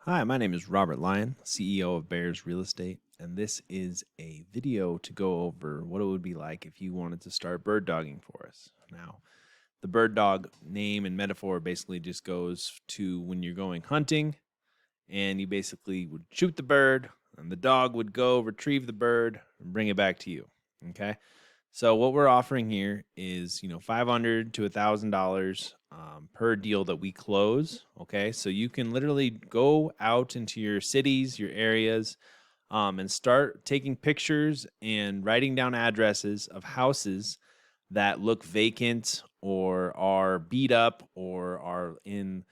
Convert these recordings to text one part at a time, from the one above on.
Hi, my name is Robert Lyon, CEO of Bears Real Estate, and this is a video to go over what it would be like if you wanted to start bird dogging for us. Now, the bird dog name and metaphor basically just goes to when you're going hunting and you basically would shoot the bird and the dog would go retrieve the bird and bring it back to you. Okay. So what we're offering here is, $500 to $1,000 per deal that we close. Okay, so you can literally go out into your cities, your areas, and start taking pictures and writing down addresses of houses that look vacant or are beat up or are in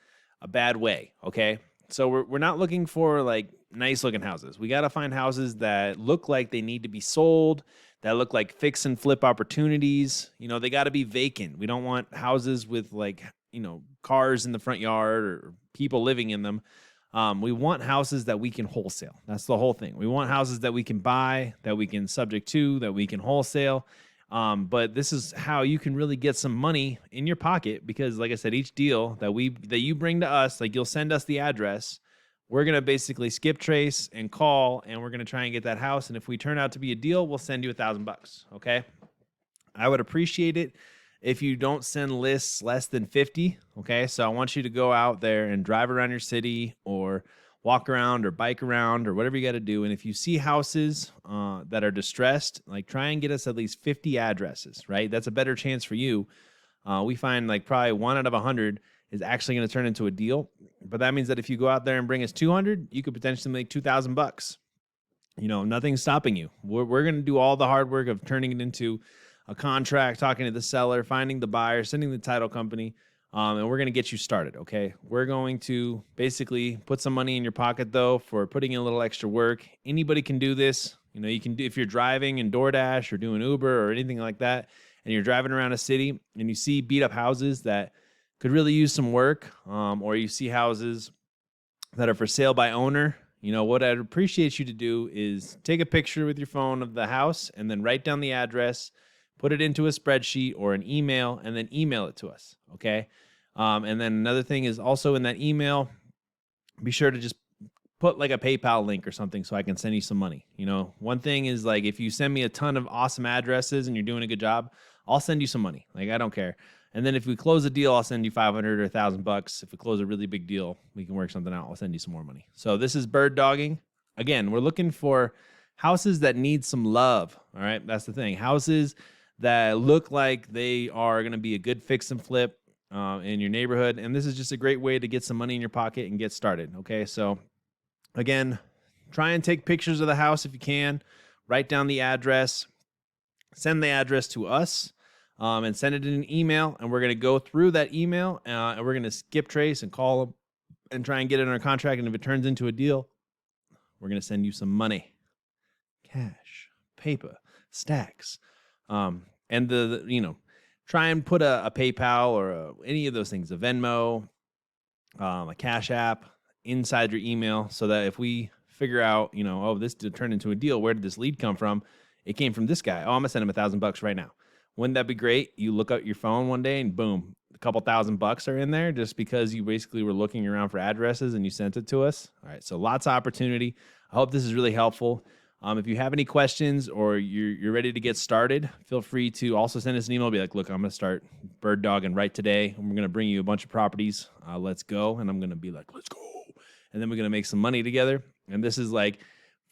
a bad way. Okay, so we're not looking for like nice looking houses. We got to find houses that look like they need to be sold, that look like fix and flip opportunities. They got to be vacant. We don't want houses with cars in the front yard or people living in them. We want houses that we can wholesale. That's the whole thing. We want houses that we can buy, that we can subject to, that we can wholesale. But this is how you can really get some money in your pocket because, like I said, each deal that you bring to us, like you'll send us the address, we're going to basically skip trace and call, and we're going to try and get that house. And if we turn out to be a deal, we'll send you $1,000. Okay. I would appreciate it if you don't send lists less than 50. Okay. So I want you to go out there and drive around your city or walk around or bike around or whatever you got to do. And if you see houses that are distressed, like try and get us at least 50 addresses, right? That's a better chance for you. We find like probably 1 out of 100 is actually going to turn into a deal. But that means that if you go out there and bring us 200, you could potentially make $2,000. Nothing's stopping you. We're going to do all the hard work of turning it into a contract, talking to the seller, finding the buyer, sending the title company, and we're going to get you started, okay? We're going to basically put some money in your pocket, though, for putting in a little extra work. Anybody can do this. You can do, if you're driving in DoorDash or doing Uber or anything like that, and you're driving around a city and you see beat up houses that could really use some work, or you see houses that are for sale by owner, what I'd appreciate you to do is take a picture with your phone of the house and then write down the address, put it into a spreadsheet or an email, and then email it to us, okay? And then another thing is also in that email, be sure to just put like a PayPal link or something so I can send you some money. One thing is like if you send me a ton of awesome addresses and you're doing a good job, I'll send you some money. Like I don't care. And then if we close a deal, I'll send you $500 or $1,000. If we close a really big deal, we can work something out. I'll send you some more money. So this is bird dogging. Again, we're looking for houses that need some love. All right, that's the thing. Houses that look like they are going to be a good fix and flip in your neighborhood. And this is just a great way to get some money in your pocket and get started. Okay, so again, try and take pictures of the house if you can. Write down the address. Send the address to us. And send it in an email, and we're going to go through that email, and we're going to skip trace and call them and try and get it in our contract. And if it turns into a deal, we're going to send you some money, cash, paper, stacks, and try and put a PayPal or any of those things, a Venmo, a Cash App inside your email, so that if we figure out, this did turn into a deal, where did this lead come from? It came from this guy. Oh, I'm gonna send him $1,000 right now. Wouldn't that be great? You look at your phone one day and boom, a couple $1,000 are in there just because you basically were looking around for addresses and you sent it to us. All right, so lots of opportunity. I hope this is really helpful. If you have any questions or you're ready to get started, feel free to also send us an email. Be like, look, I'm going to start bird dogging right today. And we're going to bring you a bunch of properties. Let's go. And I'm going to be like, let's go. And then we're going to make some money together. And this is like,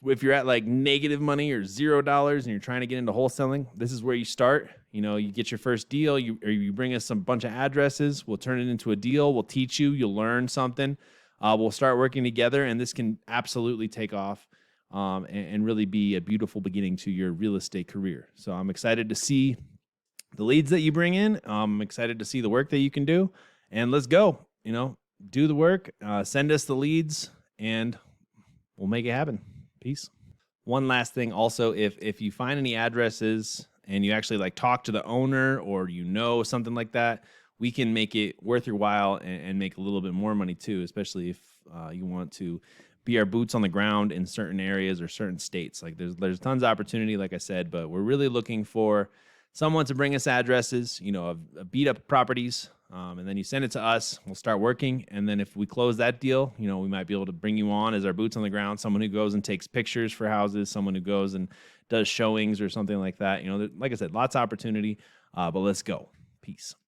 if you're at like negative money or $0 and you're trying to get into wholesaling, this is where you start. You get your first deal, you bring us some bunch of addresses. We'll turn it into a deal. We'll teach you. You'll learn something. We'll start working together, and this can absolutely take off and really be a beautiful beginning to your real estate career. So I'm excited to see the leads that you bring in. I'm excited to see the work that you can do. And let's go. Do the work. Send us the leads, and we'll make it happen. Peace. One last thing also, if you find any addresses and you actually like talk to the owner or something like that, we can make it worth your while and make a little bit more money too, especially if you want to be our boots on the ground in certain areas or certain states. Like there's tons of opportunity, like I said, but we're really looking for someone to bring us addresses, of beat up properties And then you send it to us. We'll start working. And then if we close that deal, we might be able to bring you on as our boots on the ground, someone who goes and takes pictures for houses, someone who goes and does showings or something like that. Like I said, lots of opportunity, but let's go. Peace.